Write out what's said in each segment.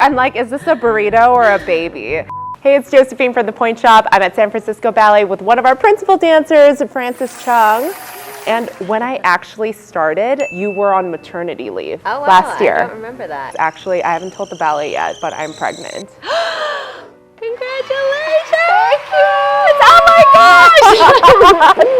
I'm like, is this a burrito or a baby? Hey, it's Josephine from the Pointe shop. I'm at San Francisco Ballet with one of our principal dancers, Francis Chung. And when I actually started, you were on maternity leave last year. I don't remember that. Actually, I haven't told the ballet yet, but I'm pregnant. Congratulations! Thank you! Oh my gosh!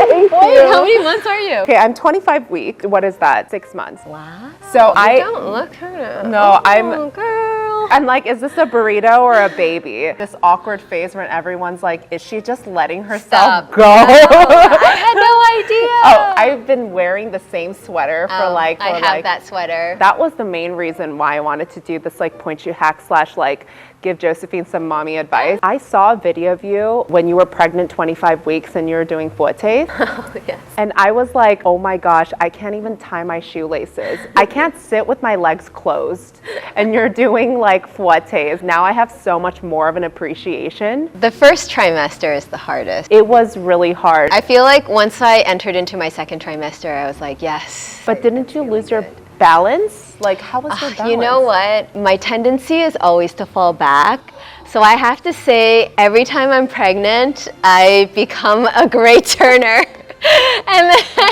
Thank you. Wait, how many months are you? Okay, I'm 25 weeks. What is that? 6 months. Wow. So You don't look her. No, Oh, girl. I'm like, is this a burrito or a baby? This awkward phase when everyone's like, is she just letting herself go? I had no idea. Oh, I've been wearing the same sweater for I have that sweater. That was the main reason why I wanted to do this like point shoe hack / like give Josephine some mommy advice. I saw a video of you when you were pregnant 25 weeks and you were doing fouettes. Oh, yes. And I was like, oh my gosh, I can't even tie my shoelaces. I can't sit with my legs closed. And you're doing like fouettes. Now I have so much more of an appreciation. The first trimester is the hardest. It was really hard. I feel like once I entered into my second trimester, I was like, yes. But didn't you lose your balance? Like, how was your balance? You know what? My tendency is always to fall back. So I have to say, every time I'm pregnant, I become a great turner. And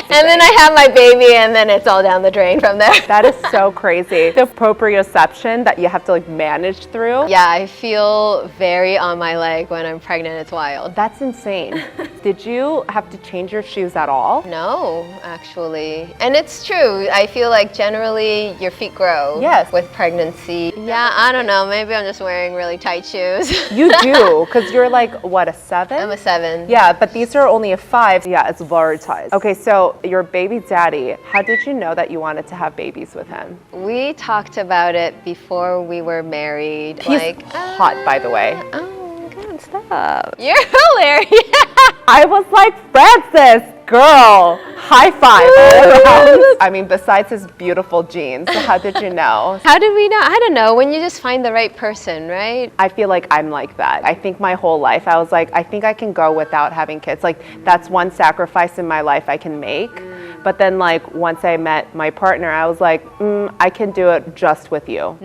then I have my baby, and then it's all down the drain from there. That is so crazy. The proprioception that you have to like manage through. Yeah, I feel very on my leg when I'm pregnant. It's wild. That's insane. Did you have to change your shoes at all? No, actually. And it's true. I feel like generally your feet grow with pregnancy. Yeah, I don't know. Maybe I'm just wearing really tight shoes. You do, because you're like, what, a 7? I'm a 7. Yeah, but these are only a 5. Yeah, it's very tight. Okay, so your baby daddy, how did you know that you wanted to have babies with him? We talked about it before we were married. He's hot, by the way. Oh, God, stop. You're hilarious. I was like, Francis, girl, high five all around. I mean, besides his beautiful jeans, how did you know? How did we know? I don't know. When you just find the right person, right? I feel like I'm like that. I think my whole life, I was like, I think I can go without having kids. Like, that's one sacrifice in my life I can make. But then, like, once I met my partner, I was like, I can do it just with you.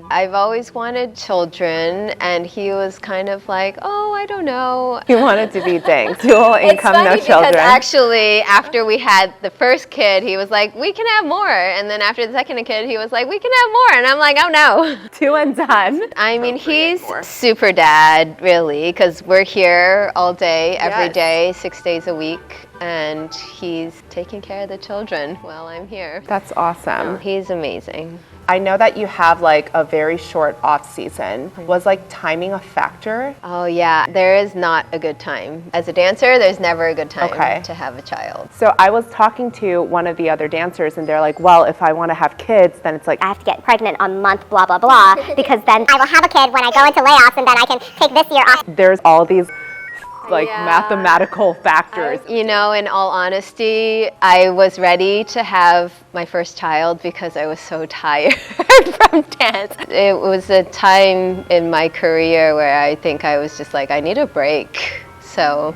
I've always wanted children, and he was kind of like, oh, I don't know. He wanted to be dang. Dual income, no children. It's funny because actually, after we had the first kid, he was like, we can have more. And then after the second kid, he was like, we can have more. And I'm like, oh no. 2 and done. I mean, he's super dad, really, because we're here all day, every day, 6 days a week. And he's taking care of the children while I'm here. That's awesome. He's amazing. I know that you have like a very short off season. Was like timing a factor? Oh yeah, there is not a good time. As a dancer, there's never a good time to have a child. So I was talking to one of the other dancers and they're like, well, if I want to have kids, then it's like, I have to get pregnant on month blah, blah, blah, because then I will have a kid when I go into layoffs and then I can take this year off. There's all these like mathematical factors. You know, in all honesty, I was ready to have my first child because I was so tired from dance. It was a time in my career where I think I was just like, I need a break. So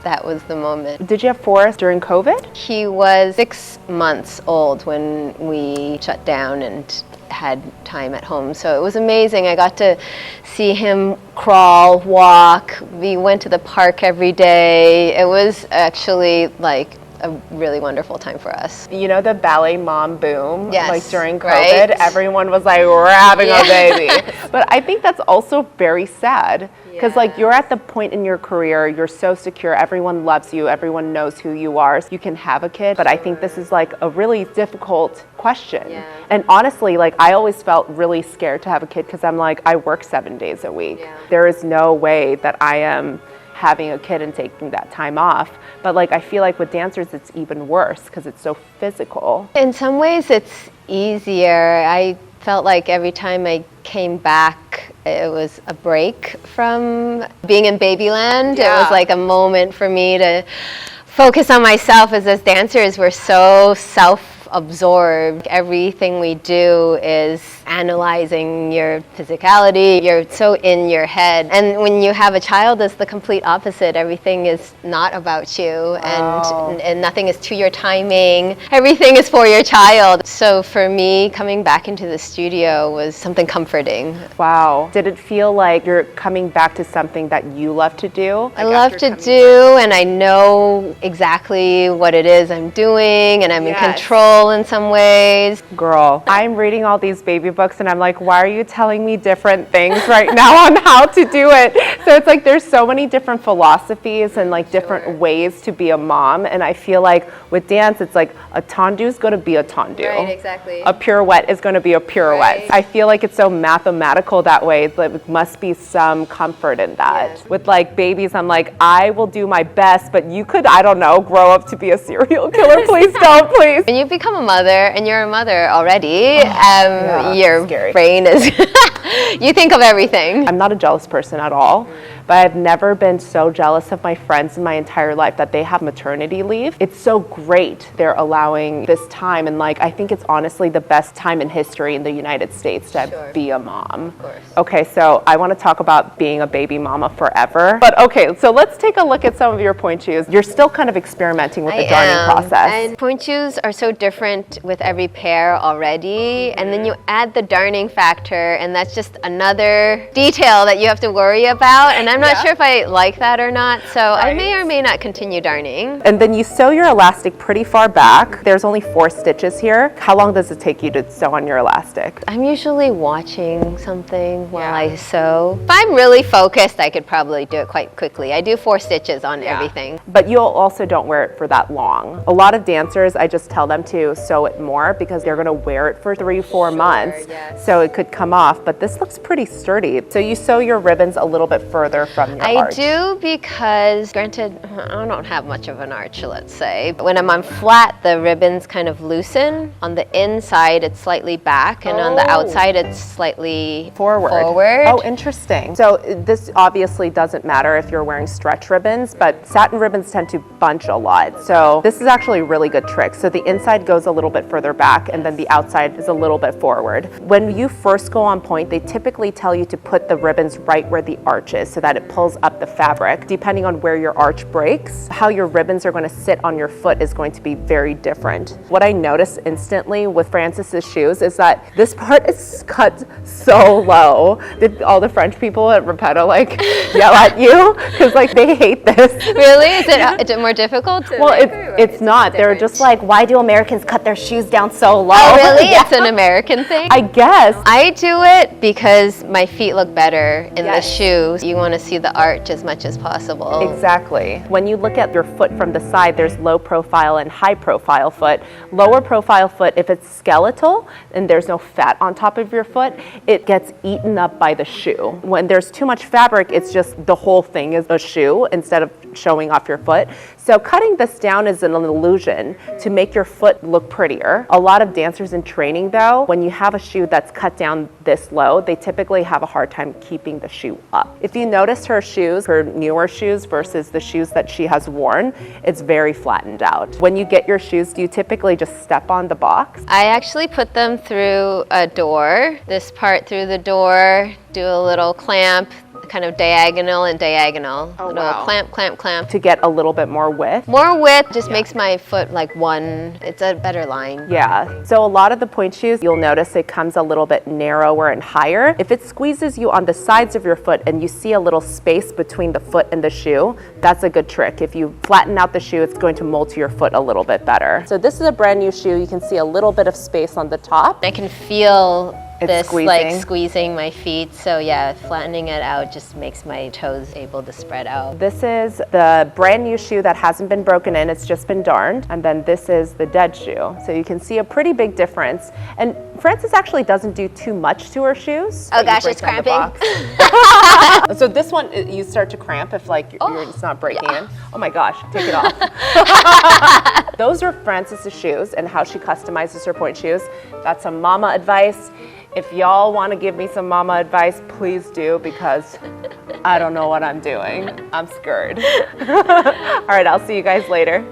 that was the moment. Did you have Forrest during COVID? He was 6 months old when we shut down and had time at home. So it was amazing. I got to see him crawl, walk. We went to the park every day. It was actually like a really wonderful time for us. You know the ballet mom boom? Yes, like during COVID, everyone was like, we're having a baby. But I think that's also very sad. Because like you're at the point in your career, you're so secure, everyone loves you, everyone knows who you are, so you can have a kid. But I think this is like a really difficult question. And honestly, like I always felt really scared to have a kid because I'm like, I work 7 days a week. There is no way that I am having a kid and taking that time off. But like I feel like with dancers it's even worse because it's so physical. In some ways it's easier. I felt like every time I came back it was a break from being in babyland. It was like a moment for me to focus on myself, as dancers we're so absorbed. Everything we do is analyzing your physicality. You're so in your head. And when you have a child, it's the complete opposite. Everything is not about you, and nothing is to your timing. Everything is for your child. So for me, coming back into the studio was something comforting. Wow. Did it feel like you're coming back to something that you love to do? I love to do, and I know exactly what it is I'm doing, and I'm in control in some ways. Girl, I'm reading all these baby books and I'm like, why are you telling me different things right now on how to do it? So it's like there's so many different philosophies and like different ways to be a mom, and I feel like with dance it's like a tendu is going to be a tendu. Right, exactly. A pirouette is going to be a pirouette. Right. I feel like it's so mathematical that way. There must be some comfort in that. Yes. With like babies, I'm like, I will do my best, but you could, I don't know, grow up to be a serial killer. Please don't, please. When you become a mother, and you're a mother already, your scary. brain is, you think of everything. I'm not a jealous person at all, but I've never been so jealous of my friends in my entire life that they have maternity leave. It's so great they're allowing this time, and like I think it's honestly the best time in history in the United States to be a mom. Of course. Okay, so I want to talk about being a baby mama forever. But okay, so let's take a look at some of your pointe shoes. You're still kind of experimenting with the darning process. And pointe shoes are so different with every pair already, and then you add the darning factor, and that's just another detail that you have to worry about, and I'm not sure if I like that or not, so I may or may not continue darning. And then you sew your elastic pretty far back. There's only 4 stitches here. How long does it take you to sew on your elastic? I'm usually watching something while I sew. If I'm really focused, I could probably do it quite quickly. I do 4 stitches on everything. But you also don't wear it for that long. A lot of dancers, I just tell them to sew it more because they're gonna wear it for 3-4 months. So it could come off, but this looks pretty sturdy. So you sew your ribbons a little bit further from your arch. I do, because granted, I don't have much of an arch, let's say. But when I'm on flat, the ribbons kind of loosen. On the inside, it's slightly back, and on the outside, it's slightly forward. Oh, interesting. So this obviously doesn't matter if you're wearing stretch ribbons, but satin ribbons tend to bunch a lot. So this is actually a really good trick. So the inside goes a little bit further back, and then the outside is a little bit forward. When you first go on pointe, they typically tell you to put the ribbons right where the arch is so that it pulls up the fabric. Depending on where your arch breaks, how your ribbons are going to sit on your foot is going to be very different. What I noticed instantly with Frances's shoes is that this part is cut so low. Did all the French people at Repetto like yell at you? Because like they hate this. Really? Is it more difficult? Well, it's not. They're just like, why do Americans cut their shoes down so low? Oh, really? It's an American thing? I guess. I do it because my feet look better in the shoes. You want to see the arch as much as possible. Exactly. When you look at your foot from the side, there's low profile and high profile foot. Lower profile foot, if it's skeletal and there's no fat on top of your foot, it gets eaten up by the shoe. When there's too much fabric, it's just the whole thing is a shoe instead of showing off your foot. So cutting this down is an illusion to make your foot look prettier. A lot of dancers in training though, when you have a shoe that's cut down this low, they typically have a hard time keeping the shoe up. If you notice her shoes, her newer shoes versus the shoes that she has worn, it's very flattened out. When you get your shoes, do you typically just step on the box? I actually put them through a door, this part through the door, do a little clamp, kind of diagonal and diagonal. Oh, little wow. clamp, clamp, clamp. To get a little bit more width? More width just makes my foot like one, it's a better line. Yeah, so a lot of the pointe shoes, you'll notice it comes a little bit narrower and higher. If it squeezes you on the sides of your foot and you see a little space between the foot and the shoe, that's a good trick. If you flatten out the shoe, it's going to mold to your foot a little bit better. So this is a brand new shoe. You can see a little bit of space on the top. I can feel this squeezing. like squeezing my feet, so yeah, flattening it out just makes my toes able to spread out. This is the brand new shoe that hasn't been broken in, it's just been darned. And then this is the dead shoe. So you can see a pretty big difference. And Frances actually doesn't do too much to her shoes. Oh gosh, it's cramping. So this one, you start to cramp if like it's not breaking in. Oh my gosh, take it off. Those are Frances's shoes and how she customizes her pointe shoes. That's some mama advice. If y'all want to give me some mama advice, please do, because I don't know what I'm doing. I'm scared. All right, I'll see you guys later.